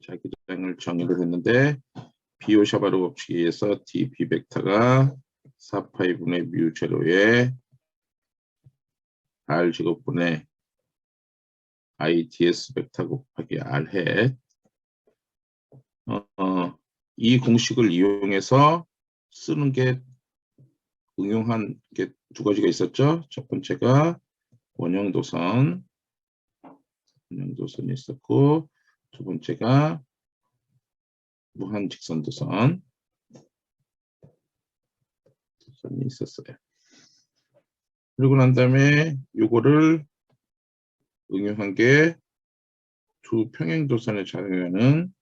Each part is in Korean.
자기장을 정의를 했는데 비오샤바르 법칙에 의해서 dp 벡터가 4파이분의 뮤 제로에 r 제곱분의 i ds 벡터 곱하기 r 햇 이 공식을 이용해서 쓰는 게 응용한 게 두 가지가 있었죠. 첫 번째가 원형도선이 있었고, 두 번째가 무한직선도선이 있었어요. 그리고 난 다음에 요거를 응용한 게 두 평행도선에 작용하는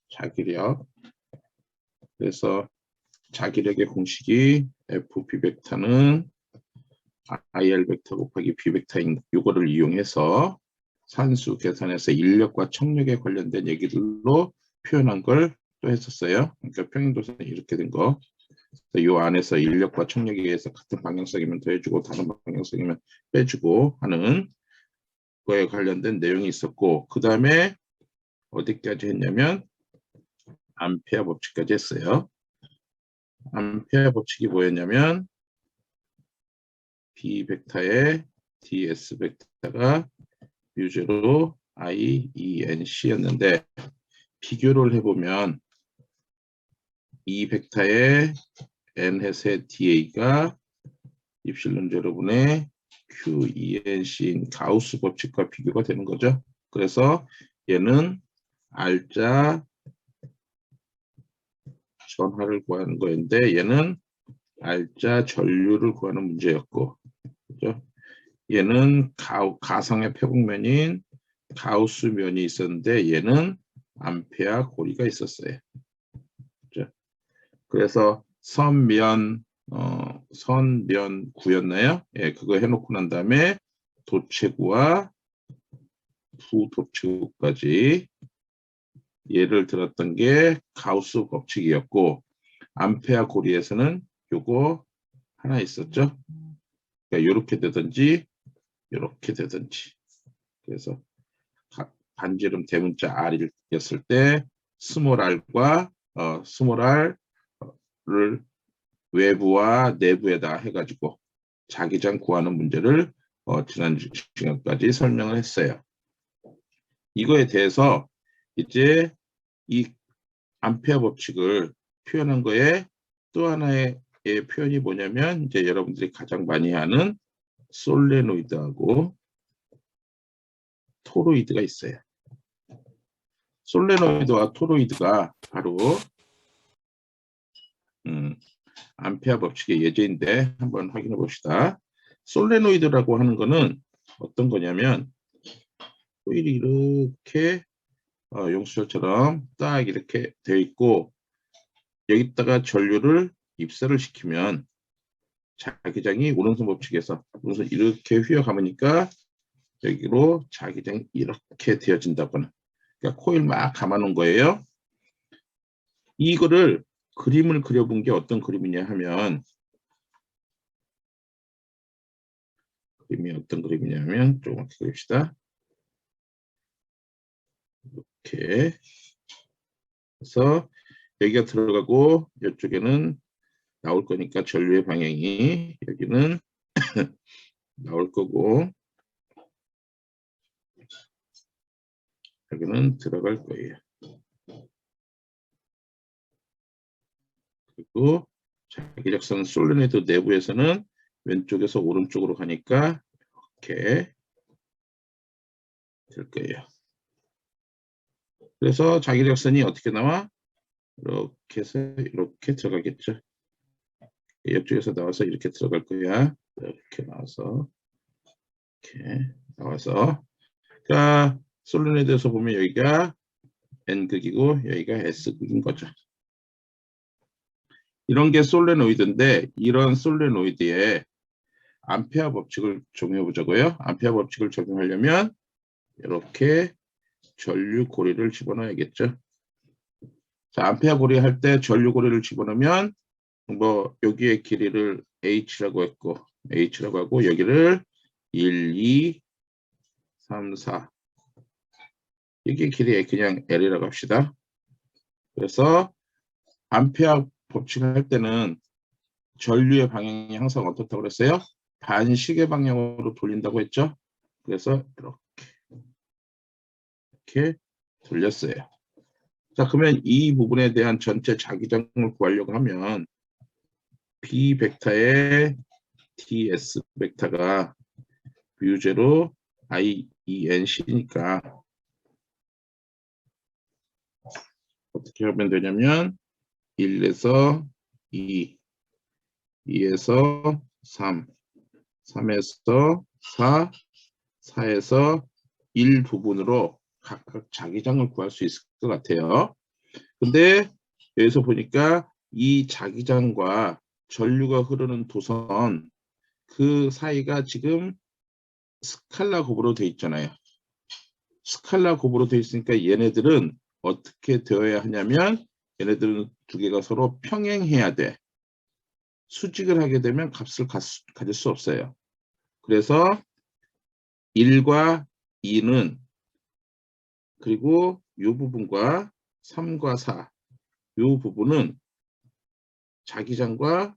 자기력. 그래서 자기력의 공식이 FB 벡터는 IR 벡터 곱하기 B 벡터인 이거를 이용해서 산수 계산해서 인력과 청력에 관련된 얘기들로 표현한 걸 또 했었어요. 그러니까 평행도선이 이렇게 된 거. 이 안에서 인력과 청력에 의해서 같은 방향성이면 더해주고 다른 방향성이면 빼주고 하는 거에 관련된 내용이 있었고, 그 다음에 어디까지 했냐면 암페어 법칙까지 했어요. 암페어 법칙이 뭐였냐면 B 벡터의 ds 벡터가 뮤제로 i e n c였는데 비교를 해보면 이 벡터의 n 햇의 da가 입실론 제로분의 q e n c인 가우스 법칙과 비교가 되는 거죠. 그래서 얘는 r자 전하를 구하는 거였는데 얘는 r자 전류를 구하는 문제였고, 그죠? 얘는 가상의 표곡면인 가우스 면이 있었는데 얘는 암페어 고리가 있었어요. 그죠? 그래서 선면 구였나요? 예, 그거 해놓고 난 다음에 도체구와 부도체구까지 예를 들었던 게 가우스 법칙이었고, 암페어 고리에서는 요거 하나 있었죠. 그러니까 이렇게 되든지 이렇게 되든지. 그래서 반지름 대문자 r이었을 때 스몰 r과 스몰 r을 외부와 내부에다 해가지고 자기장 구하는 문제를 지난 시간까지 설명을 했어요. 이거에 대해서 이제 이 암페어 법칙을 표현한 거에 또 하나의 표현이 뭐냐면 이제 여러분들이 가장 많이 하는 솔레노이드하고 토로이드가 있어요. 솔레노이드와 토로이드가 바로 암페어 법칙의 예제인데 한번 확인해 봅시다. 솔레노이드라고 하는 거는 어떤 거냐면 코일이 이렇게 용수철처럼 딱 이렇게 되어 있고 여기다가 전류를 입사를 시키면 자기장이 오른손 법칙에서 오른손 이렇게 휘어감으니까 여기로 자기장이 이렇게 되어진다거나, 그러니까 코일 막 감아놓은 거예요. 이거를 그림을 그려본 게 어떤 그림이냐 하면, 그림이 어떤 그림이냐면 조금 그립시다. 이렇게 해서 여기가 들어가고 이쪽에는 나올 거니까 전류의 방향이 여기는 나올 거고 여기는 들어갈 거예요. 그리고 자기적선 솔레노이드 내부에서는 왼쪽에서 오른쪽으로 가니까 이렇게 될 거예요. 그래서 자기적선이 어떻게 나와? 이렇게 해서 이렇게 들어가겠죠. 이쪽에서 나와서 이렇게 들어갈 거야. 이렇게 나와서 이렇게 나와서, 그러니까 솔레노이드에서 보면 여기가 N극이고 여기가 S극인 거죠. 이런 게 솔레노이드인데 이런 솔레노이드에 암페어 법칙을 적용해 보자고요. 암페어 법칙을 적용하려면 이렇게 전류 고리를 집어넣어야겠죠. 자, 암페어 고리 할 때 전류 고리를 집어넣으면 뭐 여기에 길이를 H라고 했고 H라고 하고 여기를 1, 2, 3, 4 이게 길이에 그냥 L이라고 합시다. 그래서 암페어 법칙 할 때는 전류의 방향이 항상 어떻다고 그랬어요? 반시계 방향으로 돌린다고 했죠? 그래서 이렇게 돌렸어요. 자, 그러면 이 부분에 대한 전체 자기장을 구하려고 하면 B 벡터의 TS 벡터가 뮤제로 IENC니까 어떻게 하면 되냐면 1에서 2, 2에서 3, 3에서 4, 4에서 1 부분으로 각각 자기장을 구할 수 있을 것 같아요. 근데 여기서 보니까 이 자기장과 전류가 흐르는 도선 그 사이가 지금 스칼라 곱으로 되어 있잖아요. 스칼라 곱으로 되어 있으니까 얘네들은 어떻게 되어야 하냐면 얘네들은 두 개가 서로 평행해야 돼. 수직을 하게 되면 값을 가질 수 없어요. 그래서 1과 2는 그리고 이 부분과 3과 4, 이 부분은 자기장과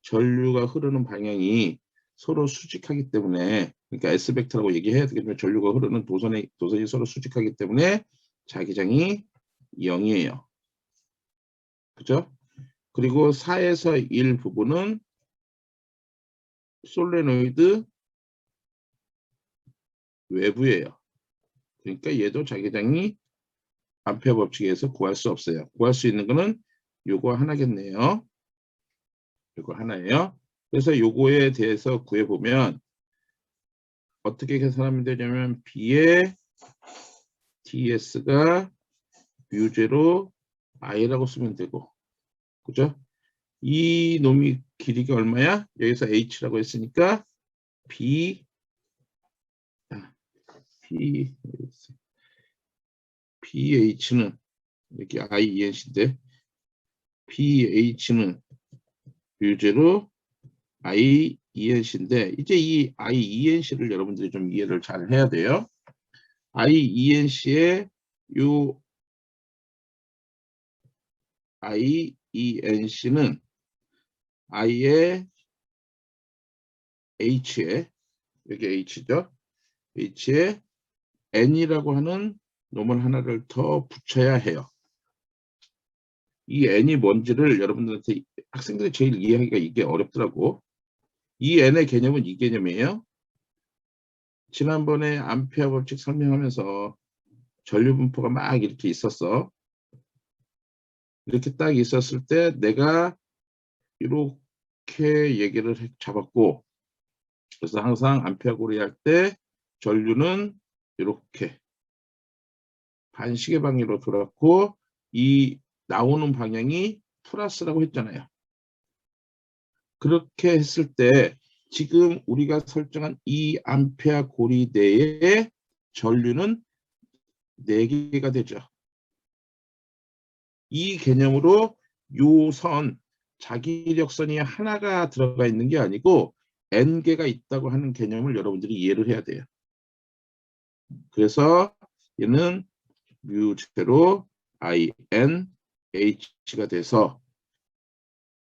전류가 흐르는 방향이 서로 수직하기 때문에 그러니까 S벡터라고 얘기해야 되겠지만 전류가 흐르는 도선이 서로 수직하기 때문에 자기장이 0이에요. 그죠? 그리고 4에서 1 부분은 솔레노이드 외부예요. 그러니까 얘도 자기장이 암페어 법칙에서 구할 수 없어요. 구할 수 있는 거는 요거 하나겠네요. 요거 하나예요. 그래서 요거에 대해서 구해보면 어떻게 계산하면 되냐면 B의 TS가 뮤제로 I라고 쓰면 되고 그죠? 이 놈이 길이가 얼마야? 여기서 H라고 했으니까 B P PH는 여기 IENC인데 PH는 뮤제로 IENC인데 이제 이 IENC를 여러분들이 좀 이해를 잘 해야 돼요. IENC의 요 IENC는 I의 H에 여기 H죠. H에 N이라고 하는 놈을 하나를 더 붙여야 해요. 이 N이 뭔지를 여러분들한테 학생들이 제일 이해하기가 이게 어렵더라고. 이 N의 개념은 이 개념이에요. 지난번에 암페어 법칙 설명하면서 전류 분포가 막 이렇게 있었어. 이렇게 딱 있었을 때 내가 이렇게 얘기를 잡았고 그래서 항상 암페어 고리 할 때 전류는 이렇게 반시계 방향으로 돌았고 이 나오는 방향이 플러스라고 했잖아요. 그렇게 했을 때 지금 우리가 설정한 이 암페어 고리 내에 전류는 4개가 되죠. 이 개념으로 요 선, 자기력선이 하나가 들어가 있는 게 아니고 N개가 있다고 하는 개념을 여러분들이 이해를 해야 돼요. 그래서 얘는 뮤제로 IN H가 돼서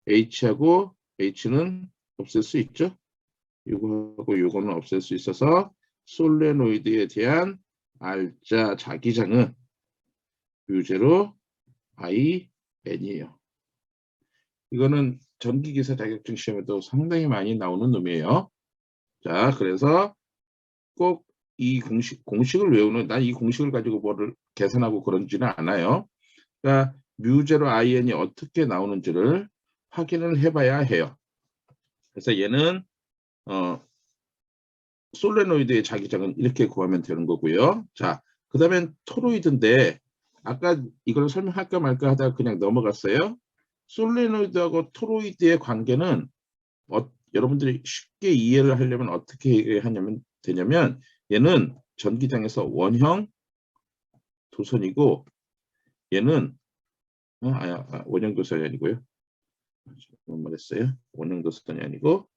H하고 H는 없앨 수 있죠. 이거하고 이거는 없앨 수 있어서 솔레노이드에 대한 R자 자기장은 뮤제로 IN이에요. 이거는 전기기사 자격증 시험에도 상당히 많이 나오는 놈이에요. 자, 그래서 꼭 이 공식을 외우는, 난 이 공식을 가지고 뭐를 계산하고 그런지는 않아요. 그러니까 뮤제로 IN이 어떻게 나오는지를 확인을 해봐야 해요. 그래서 얘는 솔레노이드의 자기장은 이렇게 구하면 되는 거고요. 자, 그 다음엔 토로이드인데 아까 이걸 설명할까 말까 하다가 그냥 넘어갔어요. 솔레노이드하고 토로이드의 관계는 여러분들이 쉽게 이해를 하려면 어떻게 하냐면 되냐면 얘는 전기장에서 원형 도선이고 얘는 원형 도선이 아니고요. 잘못 말했어요. 원형 도선이 아니고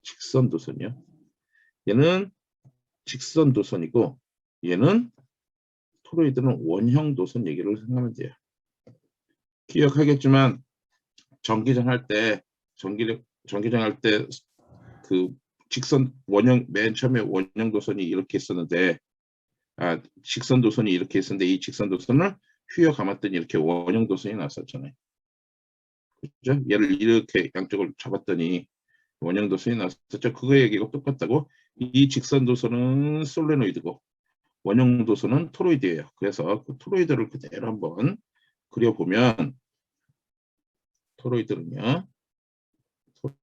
직선 도선이요. 얘는 직선 도선이고 얘는 토로이드는 원형 도선 얘기를 생각하면 돼요. 기억하겠지만 전기장 할 때 전기장 할 때 그 직선 원형 맨 처음에 원형 도선이 이렇게 있었는데 직선 도선이 이렇게 있었는데 이 직선 도선을 휘어 감았더니 이렇게 원형 도선이 나왔었잖아요. 그죠? 얘를 이렇게 양쪽을 잡았더니 원형 도선이 나왔었죠. 그거 얘기가 똑같다고. 이 직선 도선은 솔레노이드고 원형 도선은 토로이드예요. 그래서 그 토로이드를 그대로 한번 그려보면 토로이드는요.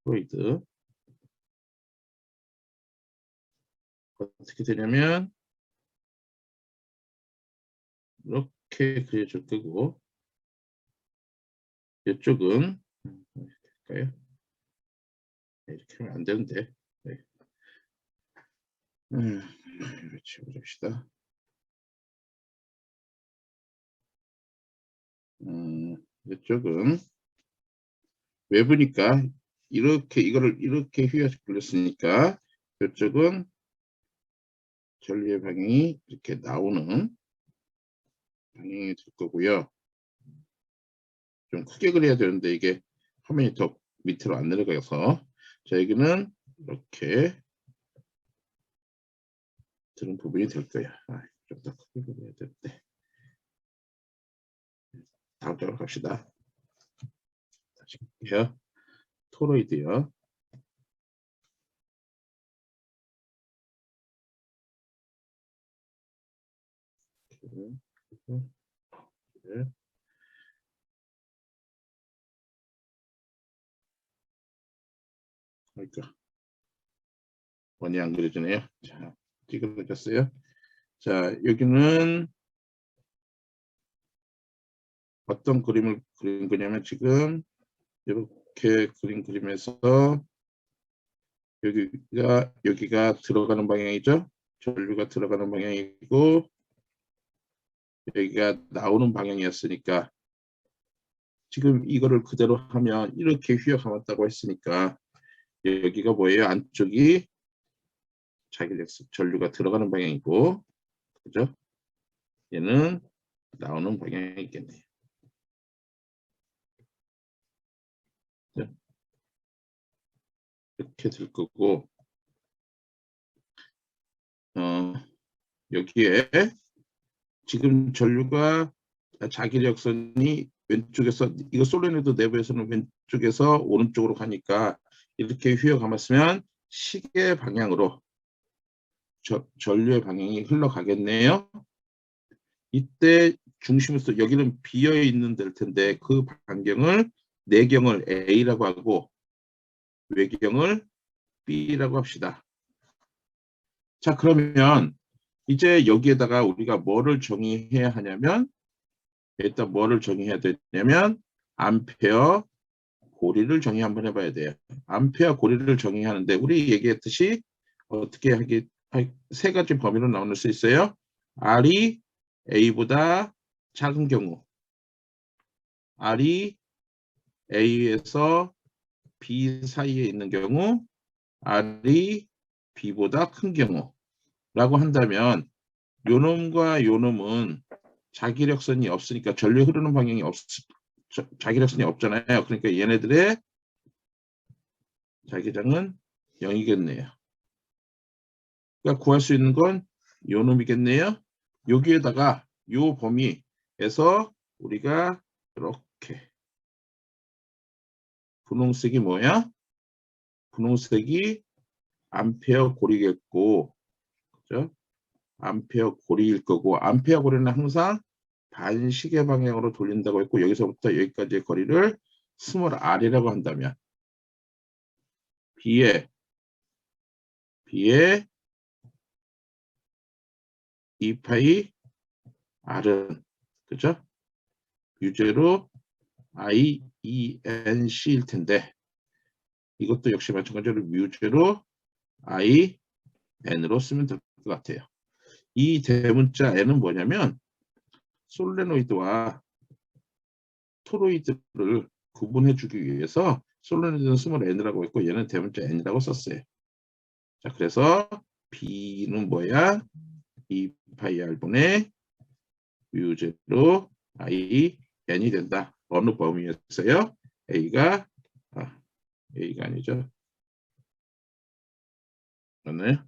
토로이드 어떻게 되냐면 이렇게 그려줄 거고 이쪽은 될까요? 이렇게 하면 안 되는데 네. 지워줍시다. 이쪽은 외부니까 이렇게 이거를 이렇게 휘어졌으니까 이쪽은 전류의 방향이 이렇게 나오는 방향이 될 거고요. 좀 크게 그려야 되는데 이게 화면이 더 밑으로 안 내려가서 자 여기는 이렇게 드는 부분이 될 거야. 좀 더 크게 그려야 되는데 다음 장으로 갑시다. 다시 볼게요. 토로이드요. 그러니까 원이 안 그려지네요. 자, 찌그러졌어요. 자, 여기는 어떤 그림을 그린 거냐면 지금 이렇게 그림에서 여기가 들어가는 방향이죠. 전류가 들어가는 방향이고 여기가 나오는 방향이었으니까 지금 이거를 그대로 하면 이렇게 휘어 감았다고 했으니까 여기가 뭐예요? 안쪽이 자기력수 전류가 들어가는 방향이고 그죠? 얘는 나오는 방향이 있겠네요. 이렇게 될 거고 여기에 지금 전류가 자기력선이 왼쪽에서 이거 솔레노이드 내부에서는 왼쪽에서 오른쪽으로 가니까 이렇게 휘어 감았으면 시계 방향으로 전류의 방향이 흘러가겠네요. 이때 중심에서 여기는 비어 있는 될 텐데 그 반경을 내경을 A라고 하고 외경을 B라고 합시다. 자 그러면 이제 여기에다가 우리가 뭐를 정의해야 하냐면 일단 뭐를 정의해야 되냐면 암페어 고리를 정의 한번 해봐야 돼요. 암페어 고리를 정의하는데 우리 얘기했듯이 어떻게 하기 세 가지 범위로 나눌 수 있어요. R이 A보다 작은 경우 R이 A에서 B 사이에 있는 경우 R이 B보다 큰 경우라고 한다면 요놈과 요놈은 자기력선이 없으니까 전류 흐르는 방향이 자기력선이 없잖아요. 그러니까 얘네들의 자기장은 0이겠네요. 그러니까 구할 수 있는 건 요놈이겠네요. 여기에다가 요 범위에서 우리가 이렇게 분홍색이 뭐야? 분홍색이 암페어 고리겠고, 그죠? 암페어 고리일 거고, 암페어 고리는 항상 반시계 방향으로 돌린다고 했고 여기서부터 여기까지의 거리를 스몰 r이라고 한다면 B에 2파이 r은 그죠? 유제로 IENC일 텐데 이것도 역시 마찬가지로 뮤제로 IN으로 쓰면 될 것 같아요. 이 대문자 N은 뭐냐면 솔레노이드와 토로이드를 구분해 주기 위해서 솔레노이드는 스몰 n이라고 했고 얘는 대문자 n이라고 썼어요. 자, 그래서 B는 뭐야? 2파이 R분의 뮤제로 I N이 된다. 어느 범위에서요? A가 아니죠. 오늘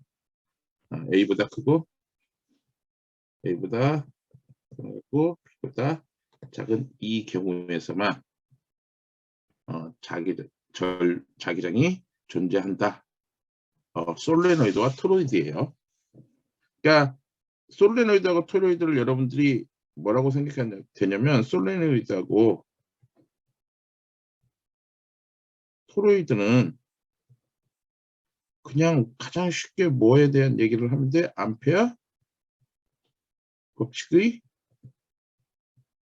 A보다 크고 A보다 크고 B보다 작은 이 경우에서만 자기장이 존재한다. 솔레노이드와 토로이드예요. 그러니까 솔레노이드하고 토로이드를 여러분들이 뭐라고 생각되냐면 솔레노이드하고 토로이드는 그냥 가장 쉽게 뭐에 대한 얘기를 하면 돼? 암페어 법칙의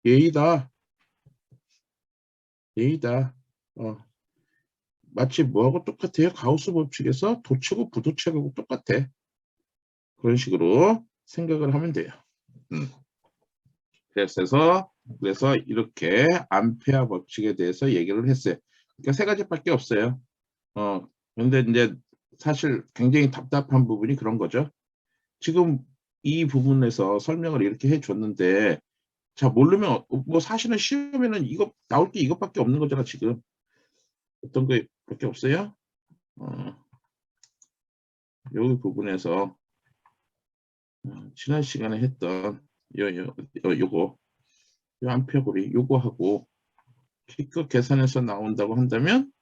예이다. 마치 뭐하고 똑같아요? 가우스 법칙에서 도체고 부도체하고 똑같아. 그런 식으로 생각을 하면 돼요. 그래서 이렇게 암페어 법칙에 대해서 얘기를 했어요. 그러니까 세 가지밖에 없어요. 근데 이제 사실 굉장히 답답한 부분이 그런 거죠. 지금 이 부분에서 설명을 이렇게 해줬는데, 자, 모르면 뭐 사실은 시험에는 이거 나올 게 이것밖에 없는 거잖아. 지금 어떤 거밖에 없어요. 여기 부분에서 지난 시간에 했던 요거 요 암페어고리 요거하고 기껏 계산해서 나온다고 한다면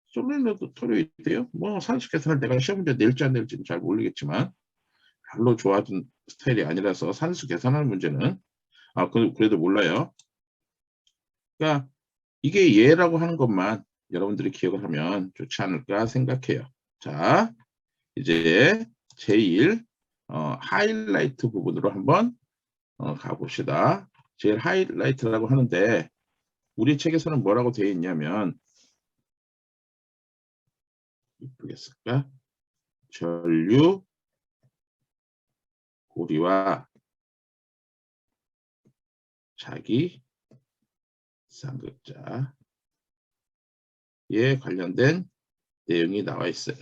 솔레노이드 토로이드요. 뭐 산수 계산을 내가 시험 문제 낼지 안 낼지는 잘 모르겠지만 별로 좋아하는 스타일이 아니라서 산수 계산하는 문제는 그래도 몰라요. 그러니까 이게 예라고 하는 것만 여러분들이 기억을 하면 좋지 않을까 생각해요. 자, 이제 제일 하이라이트 부분으로 한번 가봅시다. 제일 하이라이트라고 하는데 우리 책에서는 뭐라고 되어 있냐면 이쁘게 쓸까? 전류 고리와 자기 쌍극자에 관련된 내용이 나와 있어요.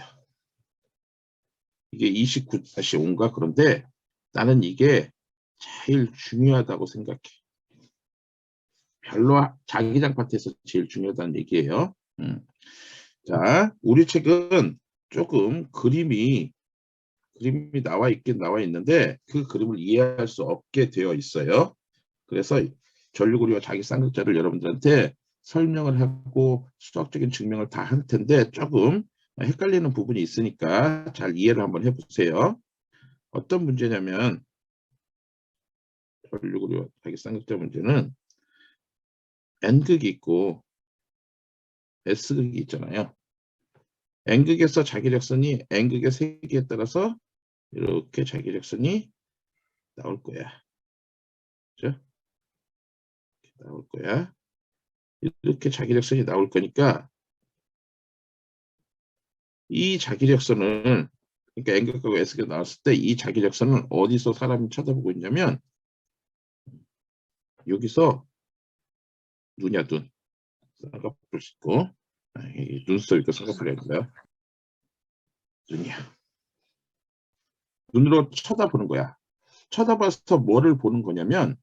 이게 29-5인가? 그런데 나는 이게 제일 중요하다고 생각해. 별로 자기장 파트에서 제일 중요하다는 얘기예요. 자, 우리 책은 조금 그림이 나와 있긴 나와 있는데 그 그림을 이해할 수 없게 되어 있어요. 그래서 전류고리와 자기 쌍극자를 여러분들한테 설명을 하고 수학적인 증명을 다 할 텐데 조금 헷갈리는 부분이 있으니까 잘 이해를 한번 해보세요. 어떤 문제냐면 전류고리와 자기 쌍극자 문제는 N극이 있고 S극이 있잖아요. N극에서 자기력선이 N극의 세기에 따라서 이렇게 자기력선이 나올 거야. 그렇죠? 나올 거야. 이렇게 자기력선이 나올 거니까 이 자기력선을 그러니까 N극하고 S극이 나왔을 때 이 자기력선은 어디서 사람이 쳐다보고 있냐면 여기서 눈이야 눈. 쌍꺼풀 있고 눈썹 있고 쌍꺼풀이 아니라 눈이야. 눈으로 쳐다보는 거야. 쳐다봐서 뭐를 보는 거냐면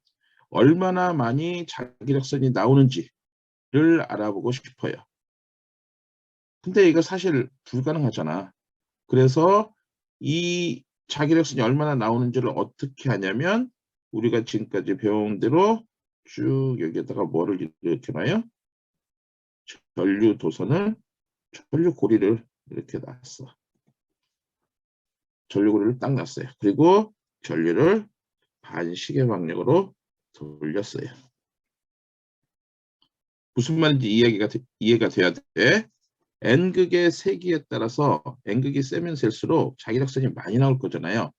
얼마나 많이 자기력선이 나오는지를 알아보고 싶어요. 근데 이거 사실 불가능하잖아. 그래서 이 자기력선이 얼마나 나오는지를 어떻게 하냐면 우리가 지금까지 배운 대로 쭉 여기에다가 뭐를 이렇게 놔요? 전류도선을 전류고리를 이렇게 놨어. 전류고리를 딱 놨어요. 그리고 전류를 반시계 방향으로 돌렸어요. 무슨 말인지 이해가 돼야 돼. N극의 세기에 따라서 N극이 세면 셀수록 자기력선이 많이 나올 거잖아요.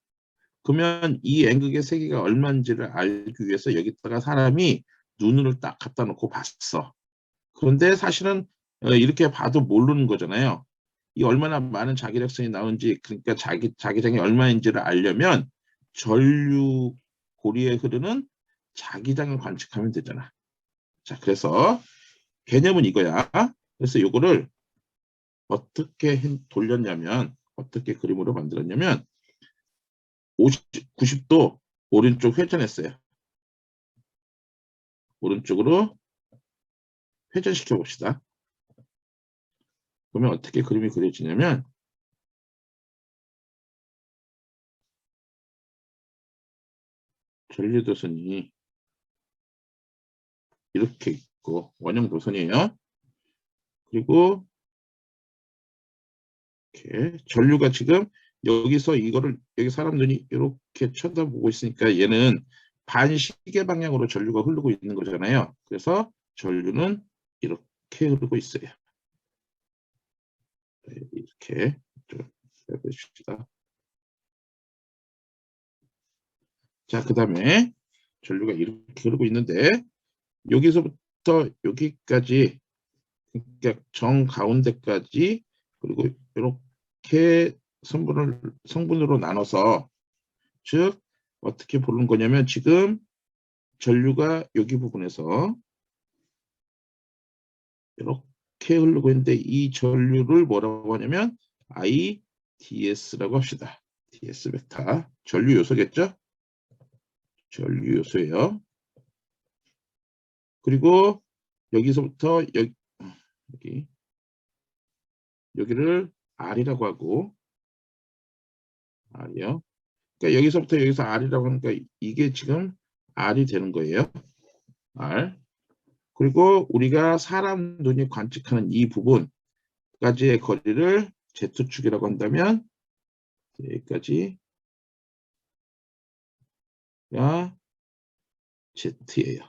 그러면 이 N극의 세기가 얼마인지를 알기 위해서 여기다가 사람이 눈을 딱 갖다 놓고 봤어. 그런데 사실은 이렇게 봐도 모르는 거잖아요. 이 얼마나 많은 자기력선이 나오는지 그러니까 자기장이 얼마인지를 알려면 전류 고리에 흐르는 자기장을 관측하면 되잖아. 자, 그래서 개념은 이거야. 그래서 이거를 어떻게 돌렸냐면 어떻게 그림으로 만들었냐면 90도 오른쪽 회전했어요. 오른쪽으로 회전시켜 봅시다. 그러면 어떻게 그림이 그려지냐면 전류도선이 이렇게 있고 원형 도선이에요. 그리고 이렇게 전류가 지금 여기서 이거를 여기 사람 눈이 이렇게 쳐다보고 있으니까 얘는 반시계 방향으로 전류가 흐르고 있는 거잖아요. 그래서 전류는 이렇게 흐르고 있어요. 이렇게 좀 해보십시다. 자, 그 다음에 전류가 이렇게 흐르고 있는데 여기서부터 여기까지, 그러니까 정 가운데까지, 그리고 이렇게 성분으로 나눠서, 즉 어떻게 보는 거냐면 지금 전류가 여기 부분에서 이렇게 흐르고 있는데 이 전류를 뭐라고 하냐면 IDS라고 합시다. DS 벡터, 전류 요소겠죠? 전류 요소예요. 그리고 여기서부터 여기를 R이라고 하고, R이요. 그러니까 여기서부터 여기서 R이라고 하니까 이게 지금 R이 되는 거예요. R. 그리고 우리가 사람 눈이 관측하는 이 부분까지의 거리를 Z축이라고 한다면 여기까지가 Z예요.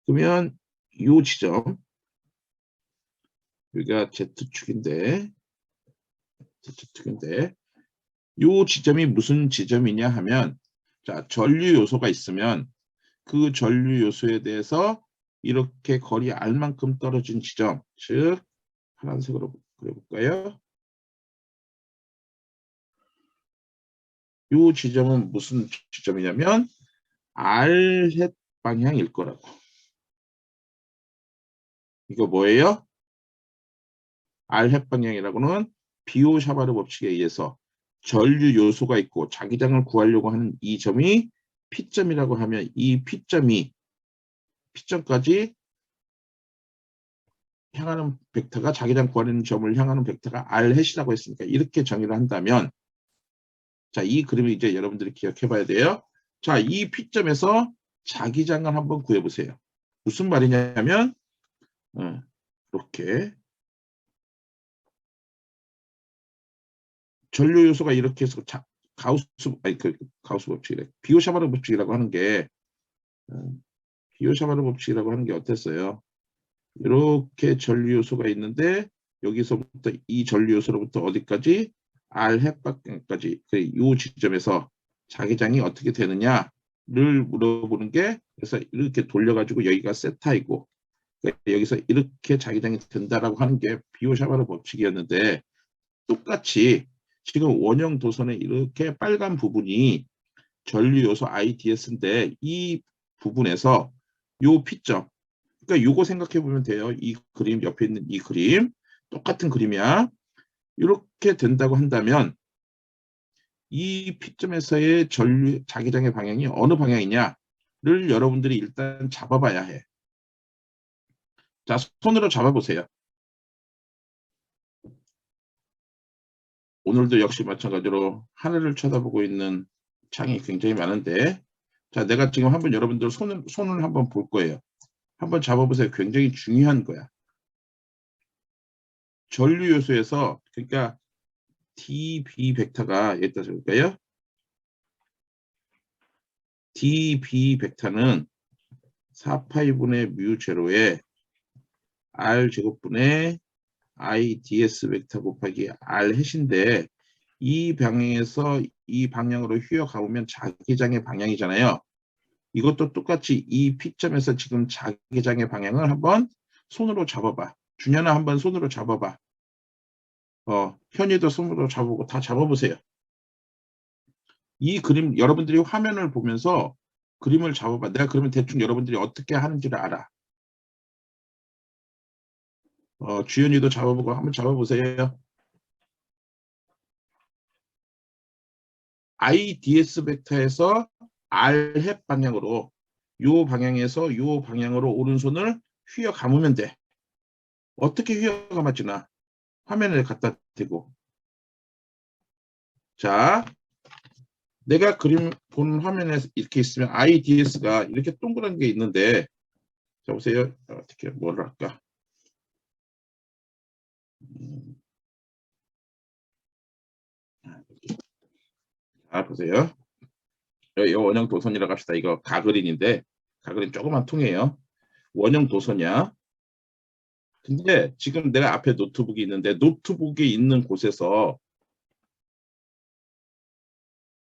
그러면 이 지점, 여기가 Z축인데 이 지점이 무슨 지점이냐 하면, 자, 전류 요소가 있으면 그 전류 요소에 대해서 이렇게 거리 R만큼 떨어진 지점, 즉 파란색으로 그려볼까요? 이 지점은 무슨 지점이냐면 R햇 방향일 거라고. 이거 뭐예요? R햇 방향이라고는 비오-샤바르 법칙에 의해서 전류 요소가 있고 자기장을 구하려고 하는 이 점이 P점이라고 하면 이 P점까지 향하는 벡터가, 자기장 구하는 점을 향하는 벡터가 R햇이라고 했으니까 이렇게 정의를 한다면, 자, 이 그림을 이제 여러분들이 기억해 봐야 돼요. 자, 이 P점에서 자기장을 한번 구해 보세요. 무슨 말이냐면 이렇게 전류 요소가 이렇게 해서 가우스 법칙이래. 비오-샤바르 법칙이라고 하는 게 비오-샤바르 법칙이라고 하는 게 어땠어요? 이렇게 전류 요소가 있는데 여기서부터 이 전류 요소로부터 어디까지? R햇방까지, 이 지점에서 자기장이 어떻게 되느냐를 물어보는 게, 그래서 이렇게 돌려가지고 여기가 세타이고 여기서 이렇게 자기장이 된다라고 하는 게 비오-샤바르 법칙이었는데, 똑같이 지금 원형 도선에 이렇게 빨간 부분이 전류 요소 IDS인데 이 부분에서 요 P점, 그러니까 요거 생각해 보면 돼요. 이 그림 옆에 있는 이 그림 똑같은 그림이야. 이렇게 된다고 한다면 이 P점에서의 전류 자기장의 방향이 어느 방향이냐를 여러분들이 일단 잡아봐야 해. 자, 손으로 잡아보세요. 오늘도 역시 마찬가지로 하늘을 쳐다보고 있는 창이 굉장히 많은데, 자, 내가 지금 한번 여러분들 손을 한번 볼 거예요. 한번 잡아보세요. 굉장히 중요한 거야. 전류 요소에서, 그러니까 dB 벡터가 여기다 적을까요? dB 벡터는 4파이분의 뮤 제로에 R 제곱분의 IDS 벡터 곱하기 R 햇인데, 이 방향에서 이 방향으로 휘어가보면 자기장의 방향이잖아요. 이것도 똑같이 이 P점에서 지금 자기장의 방향을 한번 손으로 잡아봐. 준현아 한번 손으로 잡아봐. 현이도 손으로 잡아보고 다 잡아보세요. 이 그림 여러분들이 화면을 보면서 그림을 잡아봐. 내가 그러면 대충 여러분들이 어떻게 하는지를 알아. 주현이도 잡아보고 한번 잡아보세요. IDS 벡터에서 R 햇 방향으로 요 방향에서 요 방향으로 오른손을 휘어 감으면 돼. 어떻게 휘어 감았지나 화면에 갖다 대고. 자, 내가 그림 보는 화면에 이렇게 있으면 IDS가 이렇게 동그란 게 있는데, 자 보세요. 어떻게 뭘 할까? 자 보세요. 여기 원형 도선이라고 합시다. 이거 가그린인데 가그린 조그만 통이에요. 원형 도선이야. 근데 지금 내가 앞에 노트북이 있는데 노트북이 있는 곳에서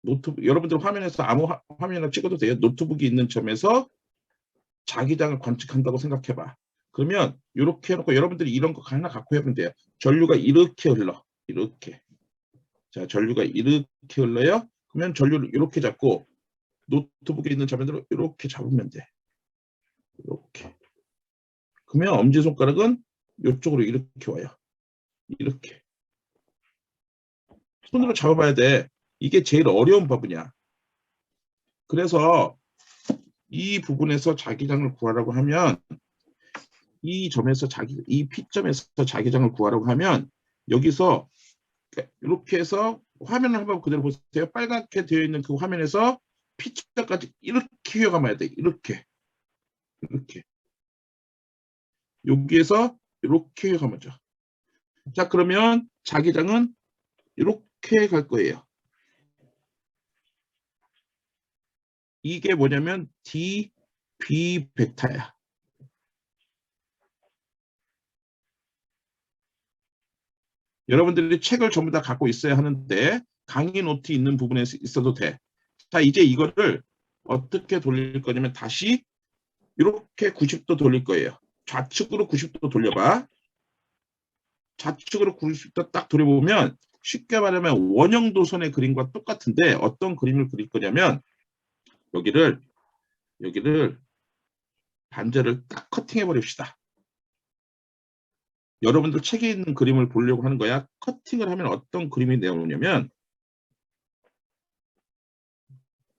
노트북 여러분들 화면에서 아무 화면을 찍어도 돼요. 노트북이 있는 점에서 자기장을 관측한다고 생각해봐. 그러면 이렇게 해놓고 여러분들이 이런 거 하나 갖고 해보면 돼요. 전류가 이렇게 흘러. 이렇게. 자, 전류가 이렇게 흘러요. 그러면 전류를 이렇게 잡고 노트북에 있는 화면으로 이렇게 잡으면 돼. 이렇게. 그러면 엄지손가락은 이쪽으로 이렇게 와요. 이렇게. 손으로 잡아봐야 돼. 이게 제일 어려운 부분이야. 그래서 이 부분에서 자기장을 구하라고 하면 이 점에서 이 P점에서 자기장을 구하라고 하면 여기서 이렇게 해서 화면을 한번 그대로 보세요. 빨갛게 되어 있는 그 화면에서 P점까지 이렇게 휘어감아야 돼. 이렇게. 이렇게. 여기에서 이렇게 휘어감아줘. 자, 그러면 자기장은 이렇게 갈 거예요. 이게 뭐냐면 DB 벡터야. 여러분들이 책을 전부 다 갖고 있어야 하는데 강의 노트 있는 부분에 있어도 돼. 자, 이제 이거를 어떻게 돌릴 거냐면 다시 이렇게 90도 돌릴 거예요. 좌측으로 90도 돌려봐. 좌측으로 90도 딱 돌려보면 쉽게 말하면 원형 도선의 그림과 똑같은데 어떤 그림을 그릴 거냐면 여기를 반절을 딱 커팅해 버립시다. 여러분들 책에 있는 그림을 보려고 하는 거야. 커팅을 하면 어떤 그림이 나오냐면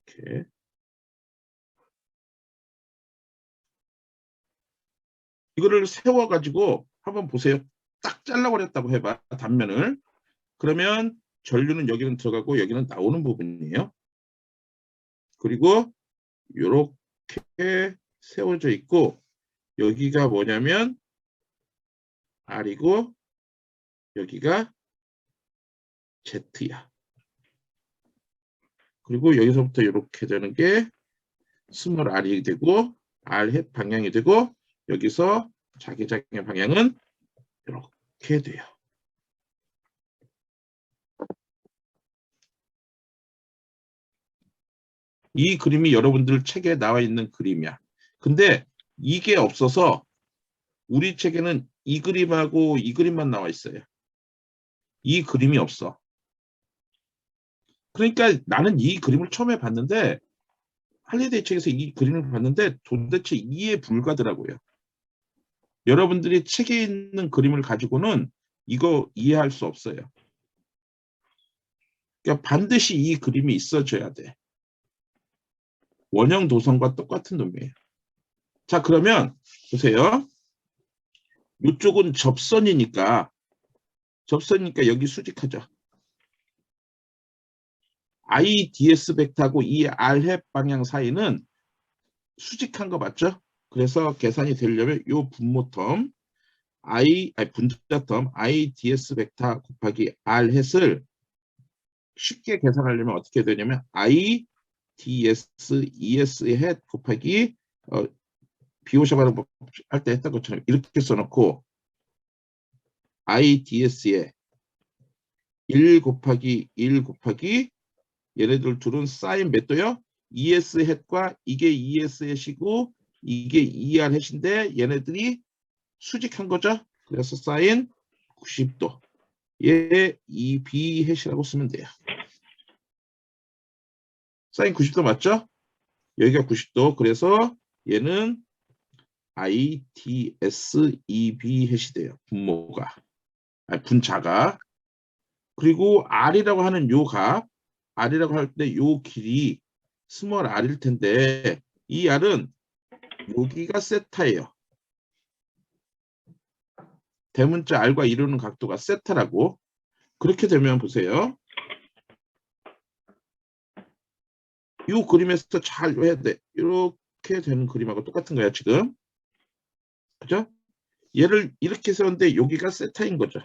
이렇게 이거를 세워가지고 한번 보세요. 딱 잘라버렸다고 해봐. 단면을. 그러면 전류는 여기는 들어가고 여기는 나오는 부분이에요. 그리고 이렇게 세워져 있고 여기가 뭐냐면 R이고 여기가 Z야. 그리고 여기서부터 이렇게 되는 게 스몰 R이 되고 R 햇 방향이 되고 여기서 자기장의 방향은 이렇게 돼요. 이 그림이 여러분들 책에 나와 있는 그림이야. 근데 이게 없어서 우리 책에는 이 그림하고 이 그림만 나와 있어요. 이 그림이 없어. 그러니까 나는 이 그림을 처음에 봤는데 할리데이 책에서 이 그림을 봤는데 도대체 이해 불가더라고요. 여러분들이 책에 있는 그림을 가지고는 이거 이해할 수 없어요. 그러니까 반드시 이 그림이 있어줘야 돼. 원형 도선과 똑같은 놈이에요. 자, 그러면 보세요. 이쪽은 접선이니까 여기 수직하죠. IDS 벡터하고 이 R햇 방향 사이는 수직한 거 맞죠? 그래서 계산이 되려면 이 분모텀 분자텀 IDS 벡터 곱하기 R햇을 쉽게 계산하려면 어떻게 되냐면 IDS ES의 햇 곱하기 비오샤바를 할 때 했던 것처럼 이렇게 써놓고 IDS에 1 곱하기 1 곱하기 얘네들 둘은 사인 몇 도요? ES 햇과 이게 ES 햇이고 이게 ER 햇인데 얘네들이 수직한 거죠. 그래서 사인 90도 얘 EB 햇이라고 쓰면 돼요. 사인 90도 맞죠? 여기가 90도. 그래서 얘는 IDS-EB 햇이 돼요. 분모가. 분자가. 그리고 R이라고 하는 요 값 r이라고 할 때 요 길이 스몰 r일 텐데 이 r은 여기가 세타예요. 대문자 r과 이루는 각도가 세타라고. 그렇게 되면 보세요. 이 그림에서 잘 해야 돼. 이렇게 되는 그림하고 똑같은 거야 지금. 그죠? 얘를 이렇게 세웠는데 여기가 세타인 거죠.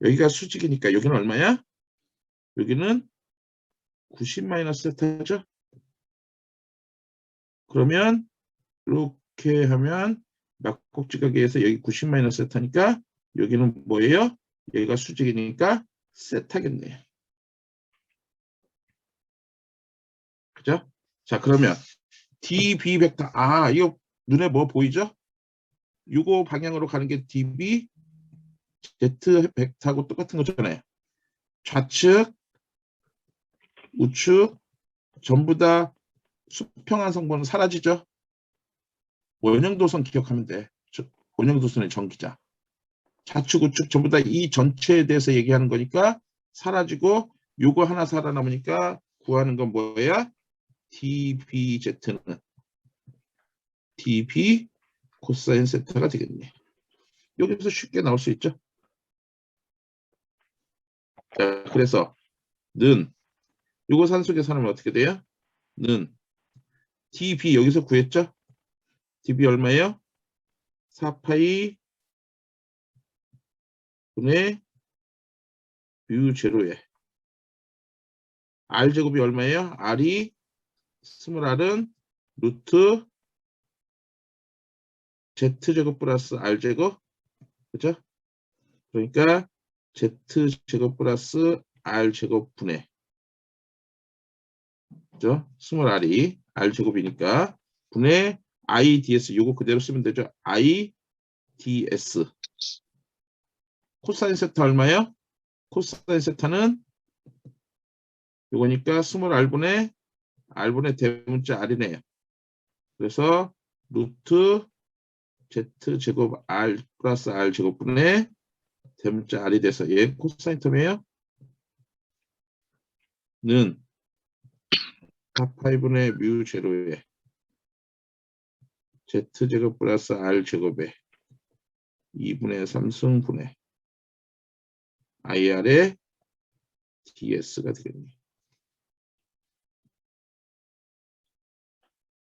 여기가 수직이니까 여기는 얼마야? 여기는 90 마이너스 세타죠. 그러면 이렇게 하면 막꼭지각에서 여기 90 마이너스 세타니까 여기는 뭐예요? 여기가 수직이니까 세타겠네요. 그죠? 자, 그러면 DB 벡터. 아, 이거 눈에 뭐 보이죠? 요거 방향으로 가는 게 DB Z 벡터하고 똑같은 거잖아요. 좌측, 우측 전부 다 수평한 성분은 사라지죠. 원형도선 기억하면 돼. 원형도선의 전기자. 좌측, 우측 전부 다 이 전체에 대해서 얘기하는 거니까 사라지고 요거 하나 살아남으니까 구하는 건 뭐야? DBZ는 DB 코사인 세타가 되겠네. 여기서 쉽게 나올 수 있죠. 자, 그래서 는 요거 산수 계산하면 어떻게 돼요? 는 DB 여기서 구했죠? DB 얼마예요? 4파이 분의 뮤 제로에 R제곱이 얼마예요? R이 스몰 R은 루트 Z제곱 플러스 R제곱. 그죠? 그러니까 Z제곱 플러스 R제곱 분의 그죠? 스몰 R이 R제곱이니까 분의 IDS 요거 그대로 쓰면 되죠. IDS 코사인 세타 얼마예요? 코사인 세타는 요거니까 스몰 R분의 대문자 R이네요. 그래서 루트 Z제곱 R 플러스 R제곱분의 대문자 R이 돼서 얘 코사인 텀이에요. 는 4파이분의 뮤 제로에 Z제곱 플러스 R제곱에 2분의 3승분의 IR의 DS가 되겠네.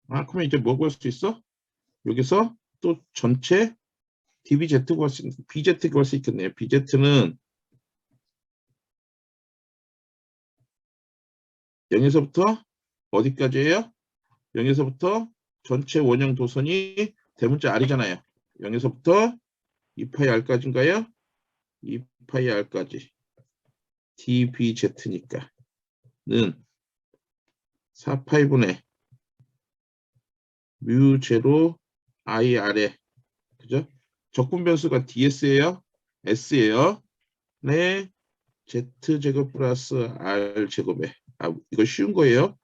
아, 그러면 이제 뭐 구할 수 있어? 여기서 또 전체 DBZ 구할 수 있는, BZ 구할 수 있겠네요. BZ는 0에서부터 어디까지예요? 0에서부터 전체 원형 도선이 대문자 R이잖아요. 0에서부터 2파이 R까지인가요? 2파이 R까지 DBZ니까 는 4파이분의 뮤 제로 IR에 그죠? 적분 변수가 DS예요. S예요. 네. Z제곱 플러스 R제곱에 이거 쉬운 거예요.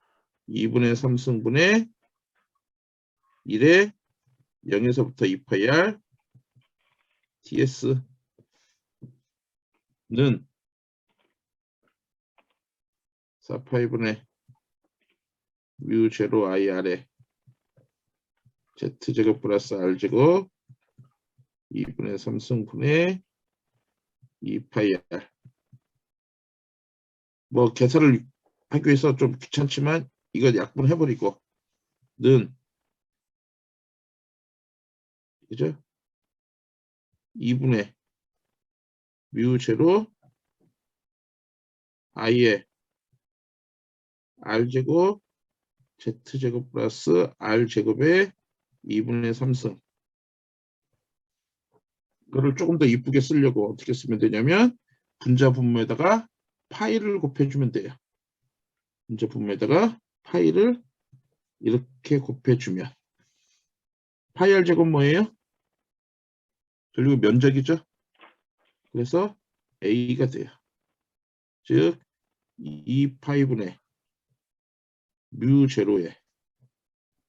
2분의 3승분의 1에 0에서부터 2파이 R DS는 4파이분의 뮤 제로 IR에 Z제곱 플러스 R제곱 2분의 3승분의 2파이 R. 뭐 계산을 하기 위해서 좀 귀찮지만 이거 약분해버리고 는 그죠? 2분의 뮤 제로 I의 R제곱 Z제곱 플러스 R제곱의 2분의 3승. 이거를 조금 더 이쁘게 쓰려고 어떻게 쓰면 되냐면 분자 분모에다가 파이를 곱해주면 돼요. 분자 분모에다가 파이를 이렇게 곱해주면 파이 R제곱 뭐예요? 그리고 면적이죠. 그래서 A가 돼요. 즉 2파이분의 뮤 제로에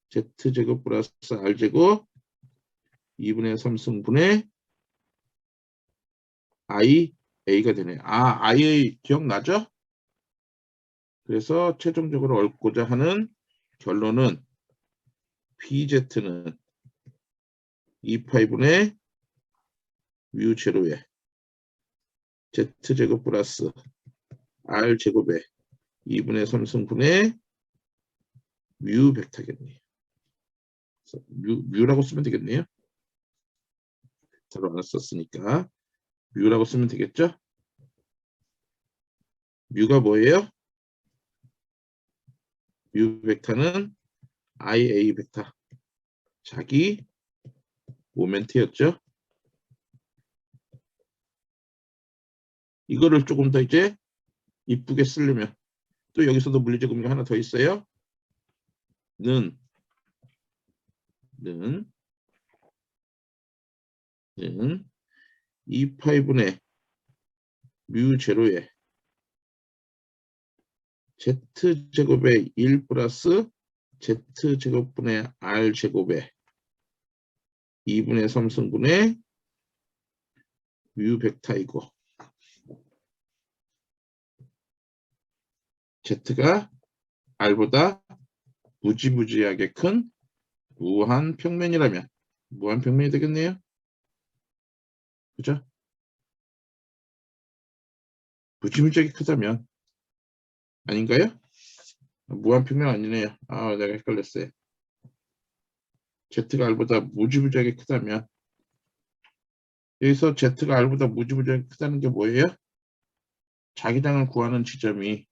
Z제곱 플러스 R제곱 2분의 3승분의 I A가 되네. 아, I 기억나죠? 그래서 최종적으로 얻고자 하는 결론은 PZ는 2파이분의 뮤 제로에 Z제곱 플러스 R제곱에 2분의 3승분의 뮤 벡터겠네요. 뮤라고 쓰면 되겠네요. 벡터로 안 썼으니까 뮤라고 쓰면 되겠죠? 뮤가 뭐예요? 뮤 벡터는 IA 벡터. 자기 모멘트였죠. 이거를 조금 더 이제 이쁘게 쓰려면 또 여기서도 물리적 의미가 하나 더 있어요. 는 2파이분의 뮤 제로에 Z제곱의 1 플러스 Z제곱분의 R제곱에 2분의 3승분의 뮤 벡터이고 Z가 R보다 무지무지하게 큰 무한 평면이라면 무한 평면이 되겠네요. 그죠? 무지무지하게 크다면 아닌가요? 무한 평면 아니네요. 아, 내가 헷갈렸어요. Z가 R보다 무지무지하게 크다면 여기서 Z가 R보다 무지무지하게 크다는 게 뭐예요? 자기장을 구하는 지점이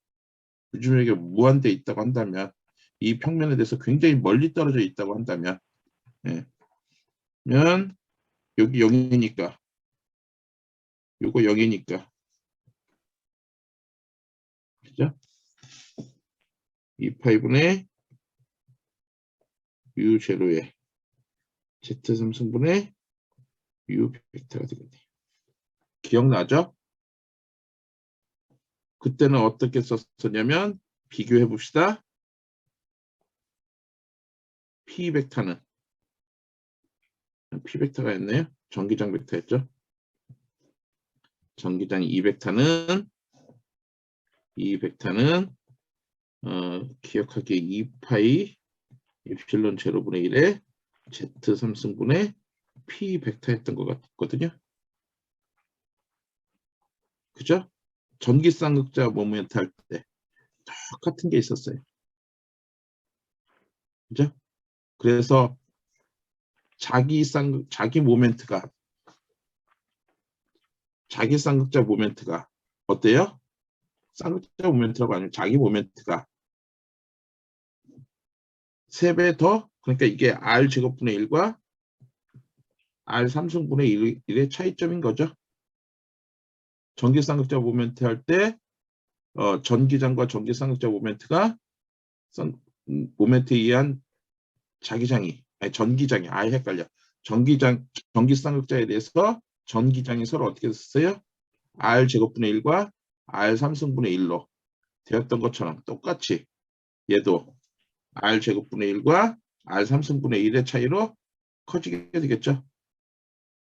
무지무지하게 무한대에 있다고 한다면 이 평면에 대해서 굉장히 멀리 떨어져 있다고 한다면 면 여기 0이니까 요거 0이니까 그죠? 2파이분의 U 제로에 Z3승분의 U 벡터가 되겠네요. 기억나죠? 그때는 어떻게 썼었냐면 비교해 봅시다. P 벡터는 P 벡터가 있네요. 전기장 벡터였죠. 전기장 E 벡터는 기억하기에 2파이 입실론 제로분의 1에 Z3승분의 P 벡터였던 것 같거든요. 그죠? 전기쌍극자 모멘트 할 때 똑같은 게 있었어요. 그죠? 그래서 자기 모멘트가 자기 쌍극자 모멘트가 어때요? 쌍극자 모멘트라고 아니면 자기 모멘트가 3배 더, 그러니까 이게 R 제곱분의 1과 R 3승분의 1의 차이점인 거죠. 전기쌍극자 모멘트 할 때 전기장과 전기쌍극자 모멘트가 모멘트에 의한 전기장이 아예 헷갈려. 전기쌍극자에 대해서 전기장이 서로 어떻게 됐어요? R 제곱분의 1과 R 3승분의 1로 되었던 것처럼 똑같이 얘도 R 제곱분의 1과 R 3승분의 1의 차이로 커지게 되겠죠.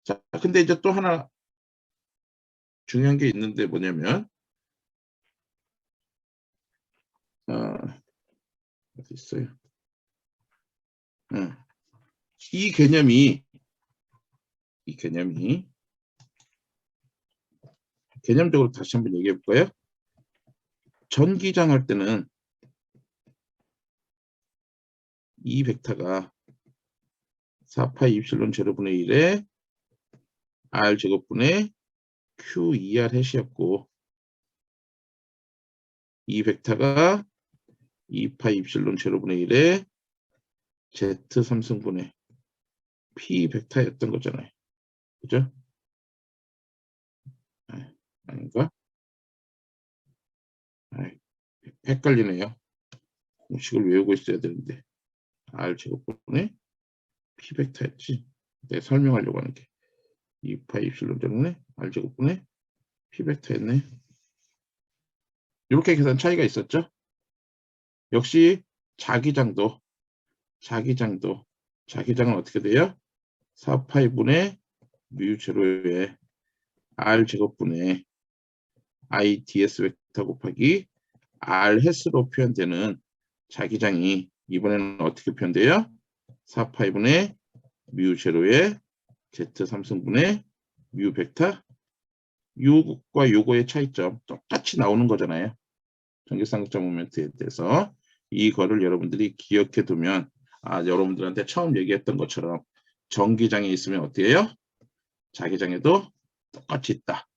자, 근데 이제 또 하나 중요한 게 있는데 뭐냐면 어디 있어요? 이 개념이 개념적으로 다시 한번 얘기해 볼까요? 전기장 할 때는 이 벡터가 4파이 입실론 제로분의 1에 R 제곱분의 Q2R 해시였고 이 벡터가 2파이 입실론 제로분의 1에 Z3승분의 P 벡터였던 거잖아요. 그죠? 아닌가? 헷갈리네요. 공식을 외우고 있어야 되는데 R 제곱분의 P 벡터였지. 내가 설명하려고 하는 게 2파이 입실론 제로분의 R 제곱분의 P 벡터였네. 이렇게 계산 차이가 있었죠. 역시 자기장은 어떻게 돼요? 4파이분의 뮤 제로에 R 제곱분의 I ds 벡터 곱하기 R 햇으로 표현되는 자기장이 이번에는 어떻게 표현돼요? 4파이분의 뮤 제로의 Z 3승분의 뮤 벡터. 요것과 요거의 차이점 똑같이 나오는 거잖아요. 전기쌍극자 모멘트에 대해서 이거를 여러분들이 기억해 두면 여러분들한테 처음 얘기했던 것처럼 전기장이 있으면 어떻게 해요? 자기장에도 똑같이 있다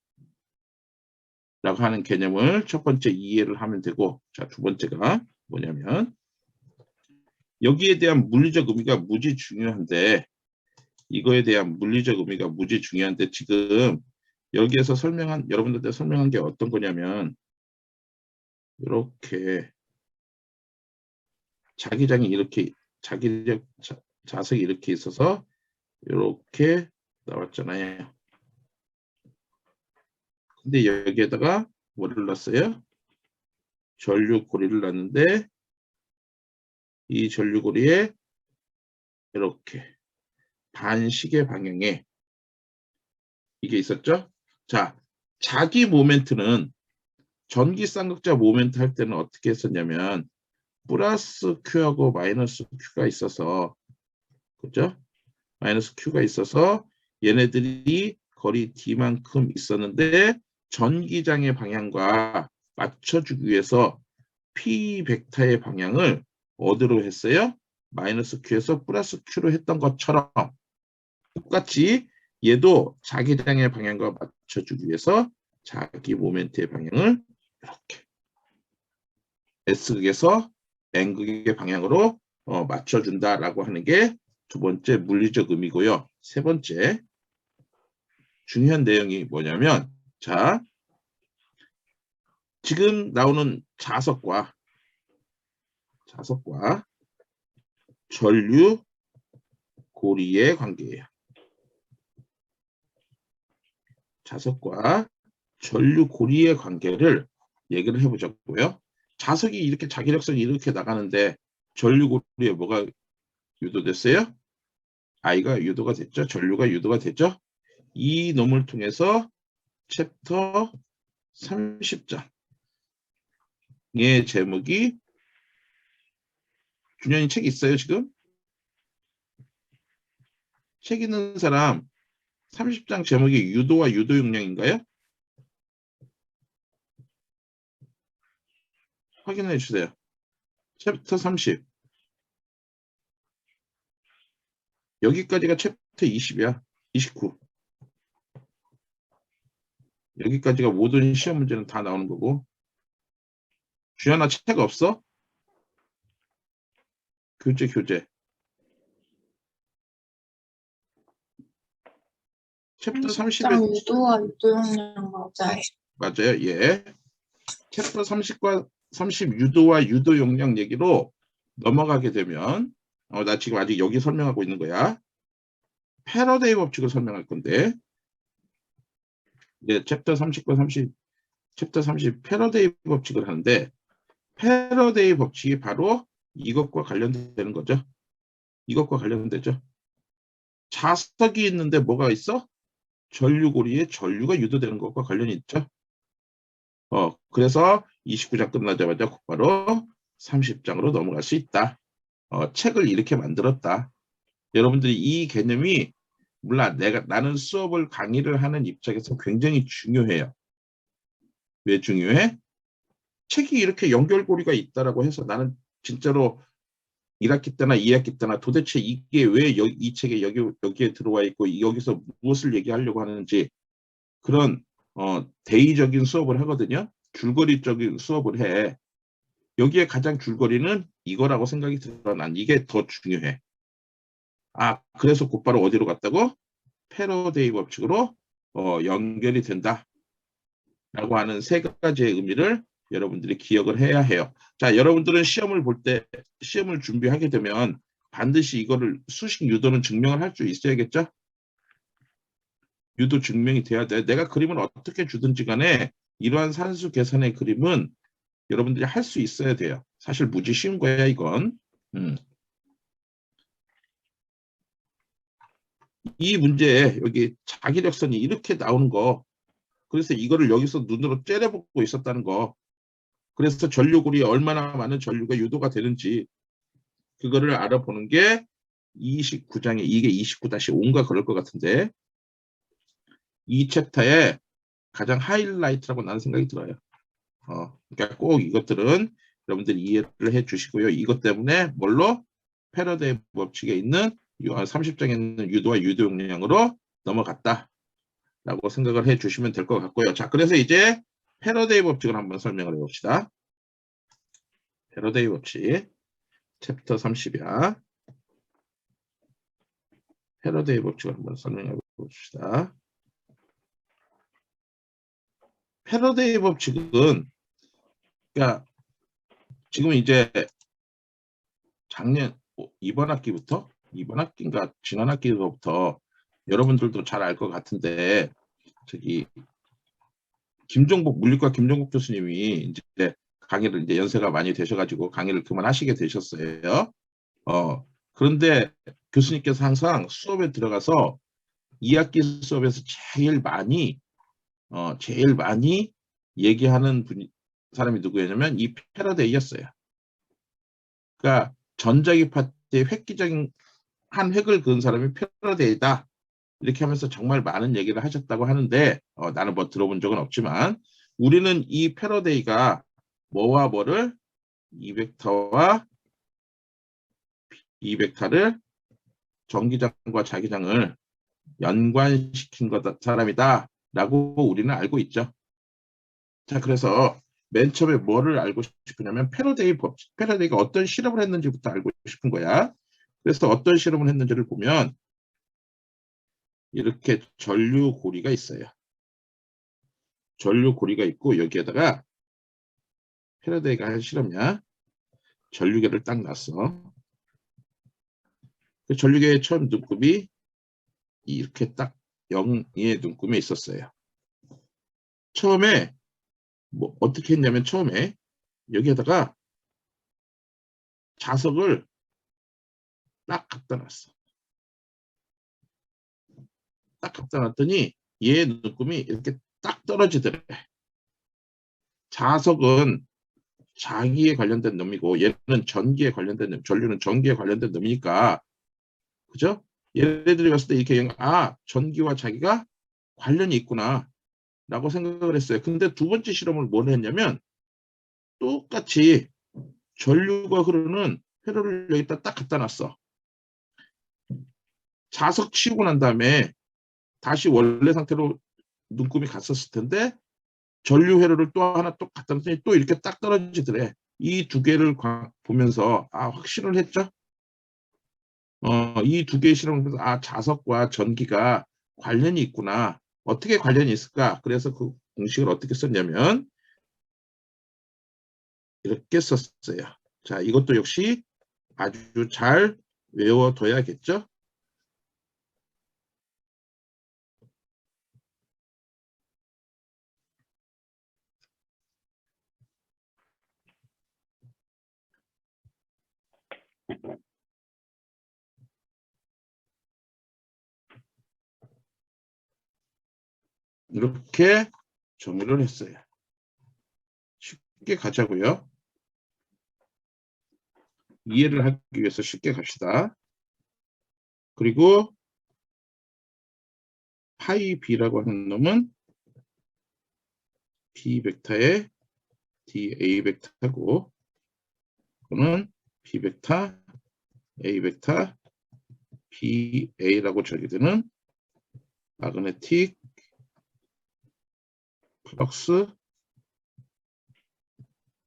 라고 하는 개념을 첫 번째 이해를 하면 되고, 자, 두 번째가 뭐냐면 여기에 대한 물리적 의미가 무지 중요한데, 이거에 대한 물리적 의미가 무지 중요한데 지금 여기에서 여러분들한테 설명한 게 어떤 거냐면, 이렇게 자기장이 이렇게 자석이 이렇게 있어서 이렇게 나왔잖아요. 근데 여기에다가 뭐를 놨어요? 전류고리를 놨는데 이 전류고리에 이렇게 반시계 방향에 이게 있었죠? 자, 자기 모멘트는 전기쌍극자 모멘트 할 때는 어떻게 했었냐면 플러스 Q하고 마이너스 Q가 있어서, 그죠? 마이너스 Q가 있어서 얘네들이 거리 D만큼 있었는데 전기장의 방향과 맞춰주기 위해서 P 벡터의 방향을 어디로 했어요? 마이너스 Q에서 플러스 Q로 했던 것처럼 똑같이 얘도 자기장의 방향과 맞춰주기 위해서 자기 모멘트의 방향을 이렇게 S극에서 N극의 방향으로 맞춰준다라고 하는 게 두 번째 물리적 의미고요. 세 번째 중요한 내용이 뭐냐면, 자, 지금 나오는 자석과 전류 고리의 관계예요. 자석과 전류 고리의 관계를 얘기를 해보자고요. 자석이 이렇게 자기력선이 이렇게 나가는데 전류 고리에 뭐가 유도됐어요? I가 유도가 됐죠. 전류가 유도가 됐죠. 이 놈을 통해서 챕터 30장의 제목이, 준현이 책 있어요 지금? 책 있는 사람 30장 제목이 유도와 유도 용량인가요? 확인해 주세요. 챕터 30. 여기까지가 챕터 20이야. 29. 여기까지가 모든 시험 문제는 다 나오는 거고. 주연아 책 없어? 교재. 챕터 30에 유도와 유도용량 맞아요. 맞아요. 예. 챕터 30과 30 유도와 유도 용량 얘기로 넘어가게 되면, 나 지금 아직 여기 설명하고 있는 거야. 패러데이 법칙을 설명할 건데, 네, 챕터 30과 30, 챕터 30 패러데이 법칙을 하는데, 패러데이 법칙이 바로 이것과 관련되는 거죠. 이것과 관련되죠. 자석이 있는데 뭐가 있어? 전류고리에 전류가 유도되는 것과 관련이 있죠. 그래서 29장 끝나자마자 곧바로 30장으로 넘어갈 수 있다. 책을 이렇게 만들었다. 여러분들이 이 개념이 물론 나는 수업을 강의를 하는 입장에서 굉장히 중요해요. 왜 중요해? 책이 이렇게 연결고리가 있다라고 해서 나는 진짜로 1학기 때나 2학기 때나 도대체 이게 왜 이 책에 여기에 들어와 있고 여기서 무엇을 얘기하려고 하는지 그런 대의적인 수업을 하거든요. 줄거리적인 수업을 해. 여기에 가장 줄거리는 이거라고 생각이 들어. 난 이게 더 중요해. 그래서 곧바로 어디로 갔다고? 패러데이 법칙으로 연결이 된다. 라고 하는 세 가지의 의미를 여러분들이 기억을 해야 해요. 자, 여러분들은 시험을 볼 때, 시험을 준비하게 되면 반드시 이거를 수식 유도는 증명을 할 수 있어야겠죠? 유도 증명이 돼야 돼. 내가 그림을 어떻게 주든지 간에 이러한 산수 계산의 그림은 여러분들이 할 수 있어야 돼요. 사실 무지 쉬운 거야, 이건. 이 문제에 여기 자기력선이 이렇게 나오는 거, 그래서 이거를 여기서 눈으로 째려보고 있었다는 거, 그래서 전류골이 얼마나 많은 전류가 유도가 되는지 그거를 알아보는 게 29장에 이게 29-5인가 그럴 것 같은데 이 챕터의 가장 하이라이트라고 나는 생각이 들어요. 그러니까 꼭 이것들은 여러분들이 이해를 해 주시고요. 이것 때문에 뭘로? 패러데이 법칙에 있는 30장에 있는 유도와 유도 용량으로 넘어갔다. 라고 생각을 해 주시면 될 것 같고요. 자, 그래서 이제 패러데이 법칙을 한번 설명을 해 봅시다. 패러데이 법칙 챕터 30이야. 패러데이 법칙을 한번 설명해 봅시다. 패러데이 법칙은 그러니까 지금 이제 이번 학기인가 지난 학기부터 여러분들도 잘 알 것 같은데 저기 물리과 김종국 교수님이 이제 강의를 이제 연세가 많이 되셔가지고 강의를 그만하시게 되셨어요. 그런데 교수님께서 항상 수업에 들어가서 2학기 수업에서 제일 많이 얘기하는 사람이 누구였냐면 이 패러데이였어요. 그러니까 전자기 파트의 획기적인 한 획을 그은 사람이 패러데이다. 이렇게 하면서 정말 많은 얘기를 하셨다고 하는데 나는 뭐 들어본 적은 없지만 우리는 이 패러데이가 뭐와 뭐를 이벡터와 이벡터를 전기장과 자기장을 연관시킨 사람이다 라고 우리는 알고 있죠. 자, 그래서 맨 처음에 뭐를 알고 싶으냐면 패러데이가 어떤 실험을 했는지부터 알고 싶은 거야. 그래서 어떤 실험을 했는지를 보면 이렇게 전류고리가 있어요. 전류고리가 있고 여기에다가 패러데이가 한 실험이야. 전류계를 딱 놨어. 그 전류계의 처음 눈금이 이렇게 딱 0의 눈금에 있었어요. 처음에 뭐 어떻게 했냐면 처음에 여기에다가 자석을 딱 갖다 놨어. 딱 갖다 놨더니 얘 눈금이 이렇게 딱 떨어지더래. 자석은 자기에 관련된 놈이고 얘는 전기에 관련된 놈, 전류는 전기에 관련된 놈이니까 그죠? 얘네들이 봤을 때 이렇게 전기와 자기가 관련이 있구나 라고 생각을 했어요. 근데 두 번째 실험을 뭘 했냐면 똑같이 전류가 흐르는 회로를 여기다 딱 갖다 놨어. 자석 치우고 난 다음에 다시 원래 상태로 눈금이 갔었을 텐데 전류 회로를 또 하나 또 갖다 놨더니 또 이렇게 딱 떨어지더래. 이 두 개를 보면서 확신을 했죠. 이 두 개의 실험을 보면서 자석과 전기가 관련이 있구나. 어떻게 관련이 있을까? 그래서 그 공식을 어떻게 썼냐면 이렇게 썼어요. 자, 이것도 역시 아주 잘 외워둬야겠죠? 이렇게 정의를 했어요. 쉽게 가자고요. 이해를 하기 위해서 쉽게 갑시다. 그리고 파이 b라고 하는 놈은 b 벡터의 dA 벡터고 그거는 b 벡터 a 벡터 BA라고 적용되는 마그네틱 플럭스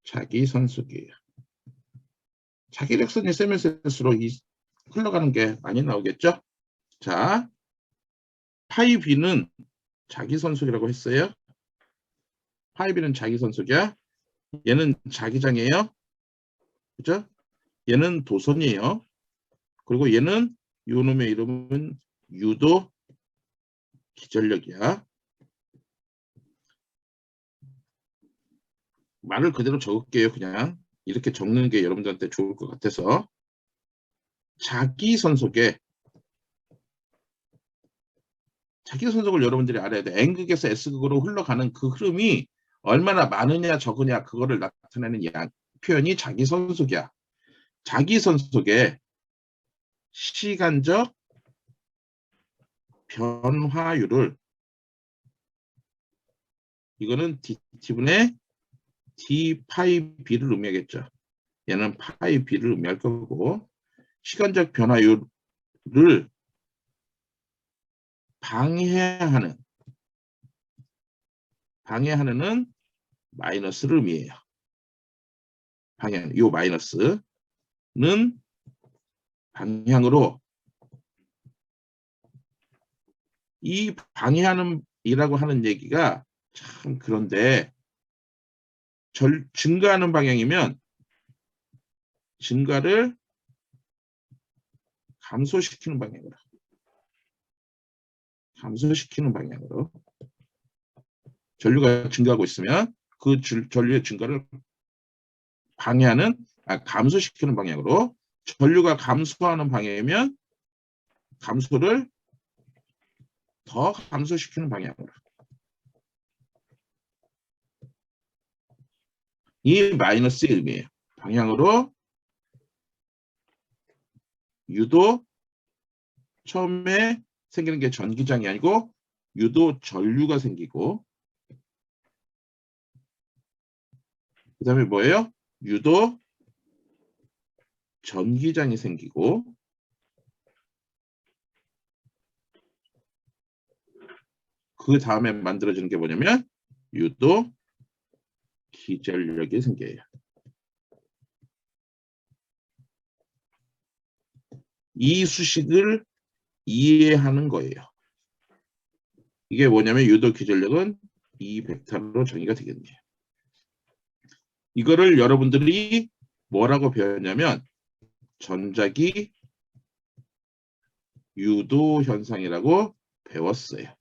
자기선속이에요. 자기력선이 세면 세수록 흘러가는 게 많이 나오겠죠? 자, 파이 B는 자기선속이라고 했어요. 파이 B는 자기선속이야. 얘는 자기장이에요. 그죠? 얘는 도선이에요. 그리고 얘는 요놈의 이름은 유도 기전력이야. 말을 그대로 적을게요. 그냥 이렇게 적는 게 여러분들한테 좋을 것 같아서 자기선속을 여러분들이 알아야 돼. N극에서 S극으로 흘러가는 그 흐름이 얼마나 많으냐 적으냐 그거를 나타내는 표현이 자기선속이야. 자기선속의 시간적 변화율을 이거는 dt분의 d 파이 b를 의미하겠죠. 얘는 파이 b를 의미할 거고 시간적 변화율을 방해하는은 마이너스를 의미해요. 방향, 요 마이너스는 방향으로 이 방해하는 이라고 하는 얘기가 참 그런데 증가하는 방향이면 증가를 감소시키는 방향으로 전류가 증가하고 있으면 그 전류의 증가를 감소시키는 방향으로 전류가 감소하는 방향이면 감소를 더 감소시키는 방향으로 이 마이너스의 의미예요. 방향으로 유도 처음에 생기는 게 전기장이 아니고 유도 전류가 생기고 그 다음에 뭐예요? 유도 전기장이 생기고 그 다음에 만들어지는 게 뭐냐면 유도 기전력이 생겨요. 이 수식을 이해하는 거예요. 이게 뭐냐면 유도 기전력은 이 벡터로 정의가 되겠네요. 이거를 여러분들이 뭐라고 배웠냐면 전자기 유도 현상이라고 배웠어요.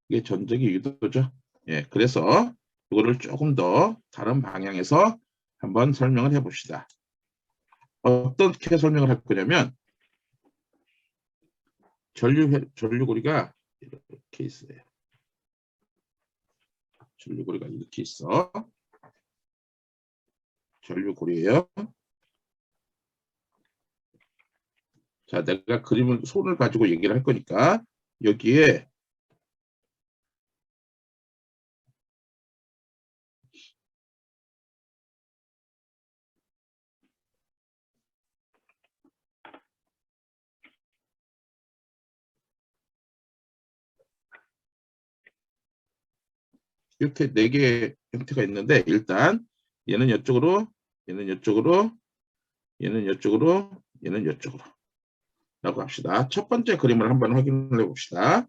이게 전자기 유도죠. 예, 그래서 이거를 조금 더 다른 방향에서 한번 설명을 해봅시다. 어떻게 설명을 할 거냐면 전류고리가 이렇게 있어요. 전류고리가 이렇게 있어. 전류고리예요. 자, 내가 손을 가지고 얘기를 할 거니까 여기에 이렇게 4개의 형태가 있는데 일단 얘는 이쪽으로, 얘는 이쪽으로, 얘는 이쪽으로, 얘는 이쪽으로 라고 합시다. 첫 번째 그림을 한번 확인해 봅시다.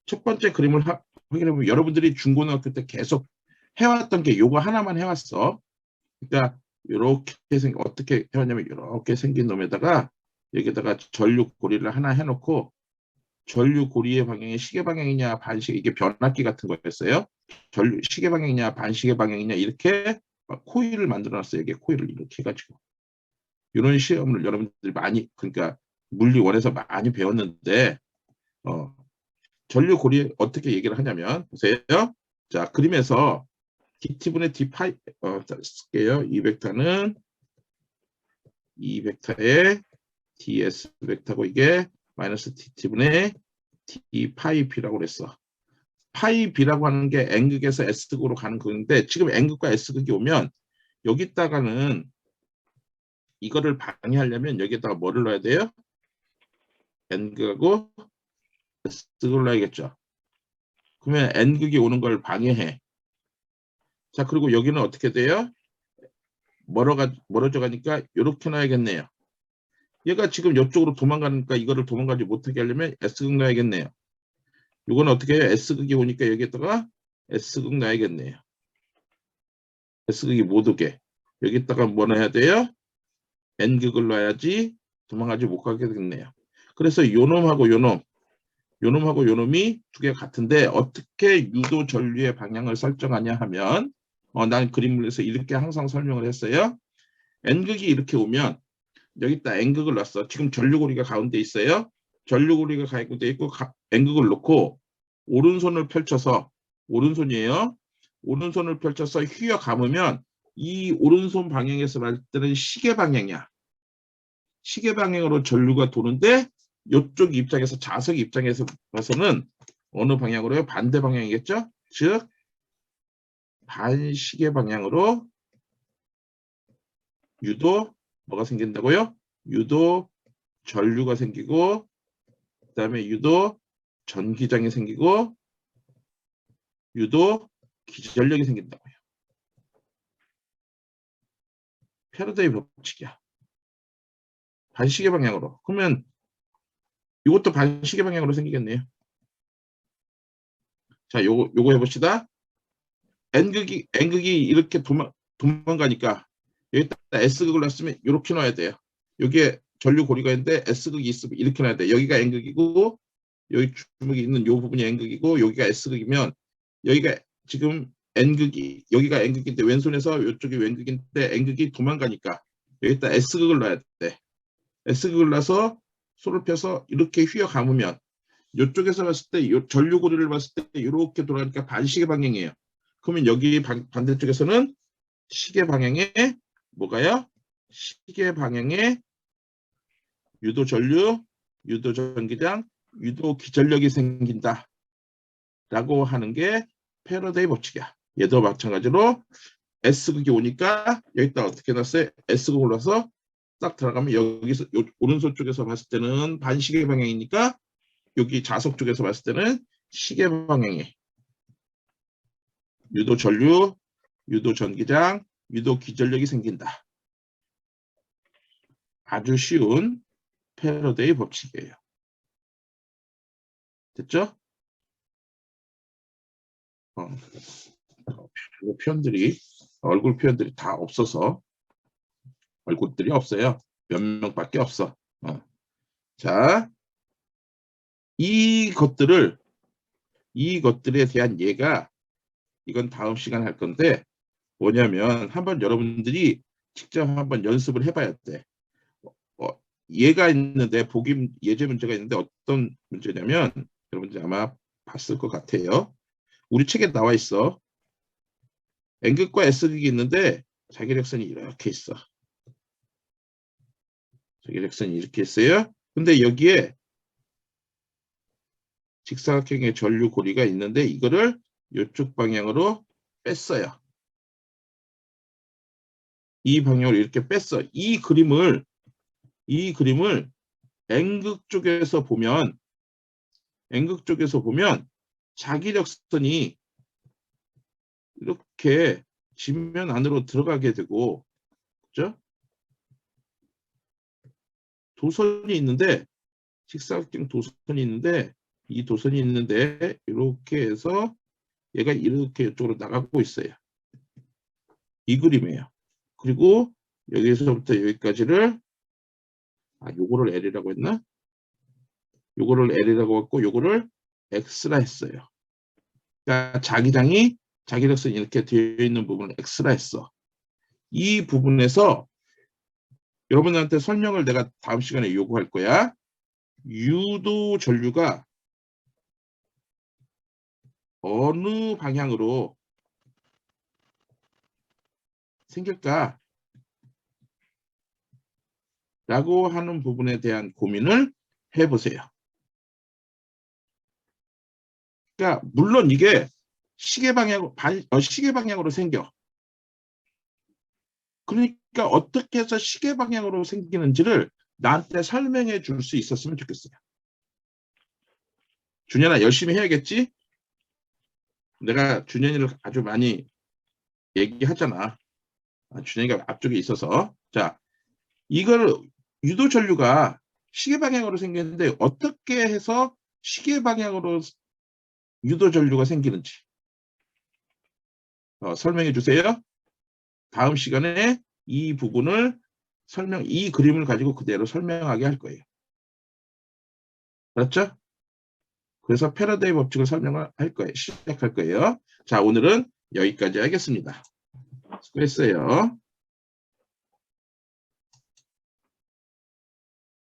첫 번째 그림을 확인해 보면 여러분들이 중고등학교 때 계속 해왔던 게 요거 하나만 해왔어. 그러니까 이렇게 어떻게 해왔냐면 이렇게 생긴 놈에다가 여기다가 전류고리를 하나 해놓고 전류고리의 방향이 시계 방향이냐 반시계 이게 변압기 같은 거였어요. 시계 방향이냐 반시계 방향이냐 이렇게 코일을 만들어 놨어요. 이게 코일을 이렇게 해가지고 이런 시험을 여러분들이 많이 그러니까 물리원에서 많이 배웠는데 전류고리 어떻게 얘기를 하냐면 보세요. 자 그림에서 dt분의 d 파이 쓸게요. 이 벡터는 이 벡터의 ds 벡터고 이게 마이너스 dt분의 d 파이 b라고 그랬어. 파이 b라고 하는 게 n극에서 s극으로 가는 극인데 지금 n극과 s극이 오면 여기다가는 이거를 방해하려면 여기다가 뭐를 넣어야 돼요? n극하고 s극을 넣어야겠죠. 그러면 n극이 오는 걸 방해해. 자 그리고 여기는 어떻게 돼요? 멀어져 가니까 이렇게 놔야겠네요. 얘가 지금 이쪽으로 도망가니까 이거를 도망가지 못하게 하려면 S극 놔야겠네요. 이건 어떻게 해요? S극이 오니까 여기에다가 S극 놔야겠네요. S극이 못 오게. 여기다가 뭐 넣어야 돼요? N극을 놔야지 도망가지 못 가게 되겠네요. 그래서 요놈하고 요놈하고 요놈이 두 개 같은데 어떻게 유도 전류의 방향을 설정하냐 하면 난 그림을 해서 이렇게 항상 설명을 했어요. N극이 이렇게 오면 여기다 N극을 놨어. 지금 전류고리가 가운데 있어요. 전류고리가 가운데 있고 N극을 놓고 오른손을 펼쳐서 오른손이에요. 오른손을 펼쳐서 휘어 감으면 이 오른손 방향에서 봤을 때는 시계 방향이야. 시계 방향으로 전류가 도는데 이쪽 입장에서 자석 입장에서 봐서는 어느 방향으로요? 반대 방향이겠죠? 즉 반시계 방향으로 유도 뭐가 생긴다고요? 유도 전류가 생기고 그다음에 유도 전기장이 생기고 유도 기전력이 생긴다고요. 패러데이 법칙이야. 반시계 방향으로. 그러면 이것도 반시계 방향으로 생기겠네요. 자, 요거 해봅시다. N극이 이렇게 도망가니까 여기다 S극을 놨으면 이렇게 놔야 돼요. 여기에 전류 고리가 있는데 S극이 있으면 이렇게 놔야 돼요. 여기가 N극이고 여기 주먹이 있는 이 부분이 N극이고 여기가 S극이면 여기가 지금 N극이 여기가 N극인데 왼손에서 이쪽이 왼극인데 N극이 도망가니까 여기다 S극을 놔야 돼. S극을 놔서 손을 펴서 이렇게 휘어 감으면 이쪽에서 봤을 때 전류 고리를 봤을 때 이렇게 돌아가니까 반시계 방향이에요. 그러면 여기 반대쪽에서는 시계 방향에 뭐가요? 시계 방향에 유도 전류, 유도 전기장, 유도 기전력이 생긴다. 라고 하는 게 패러데이 법칙이야. 얘도 마찬가지로 S극이 오니까 여기다 어떻게 놨어요? S극 올라서 딱 들어가면 여기서 오른손 쪽에서 봤을 때는 반시계 방향이니까 여기 좌석 쪽에서 봤을 때는 시계 방향에 유도 전류, 유도 전기장, 유도 기전력이 생긴다. 아주 쉬운 패러데이 법칙이에요. 됐죠? 표현들이 얼굴 표현들이 다 없어서 얼굴들이 없어요. 몇 명밖에 없어. 자, 이것들에 대한 예가 이건 다음 시간에 할 건데 뭐냐면 한번 여러분들이 직접 한번 연습을 해봐야 돼. 예가 있는데 보기 예제 문제가 있는데 어떤 문제냐면 여러분들 아마 봤을 것 같아요. 우리 책에 나와 있어. N극과 S극이 있는데 자기력선이 이렇게 있어. 자기력선이 이렇게 있어요. 근데 여기에 직사각형의 전류 고리가 있는데 이거를 이쪽 방향으로 뺐어요. 이 방향으로 이렇게 뺐어. 이 그림을 N극 쪽에서 보면 자기력선이 이렇게 지면 안으로 들어가게 되고, 그죠? 도선이 있는데, 직사각형 도선이 있는데, 이 도선이 있는데, 이렇게 해서 얘가 이렇게 이쪽으로 나가고 있어요. 이 그림이에요. 그리고 여기서부터 여기까지를, 요거를 L이라고 했나? 요거를 L이라고 했고, 요거를 X라 했어요. 그러니까 자기력선이 이렇게 되어 있는 부분을 X라 했어. 이 부분에서 여러분한테 설명을 내가 다음 시간에 요구할 거야. 유도 전류가 어느 방향으로 생길까? 라고 하는 부분에 대한 고민을 해보세요. 그러니까 물론 이게 시계 방향으로 생겨. 그러니까 어떻게 해서 시계 방향으로 생기는지를 나한테 설명해 줄 수 있었으면 좋겠어요. 준현아 열심히 해야겠지? 내가 준현이를 아주 많이 얘기하잖아. 준현이가 앞쪽에 있어서. 자, 이걸 유도 전류가 시계 방향으로 생기는데 어떻게 해서 시계 방향으로 유도 전류가 생기는지 설명해 주세요. 다음 시간에 이 부분을 이 그림을 가지고 그대로 설명하게 할 거예요. 알았죠? 그래서 패러데이 법칙을 설명을 할 거예요. 시작할 거예요. 자, 오늘은 여기까지 하겠습니다. 수고했어요.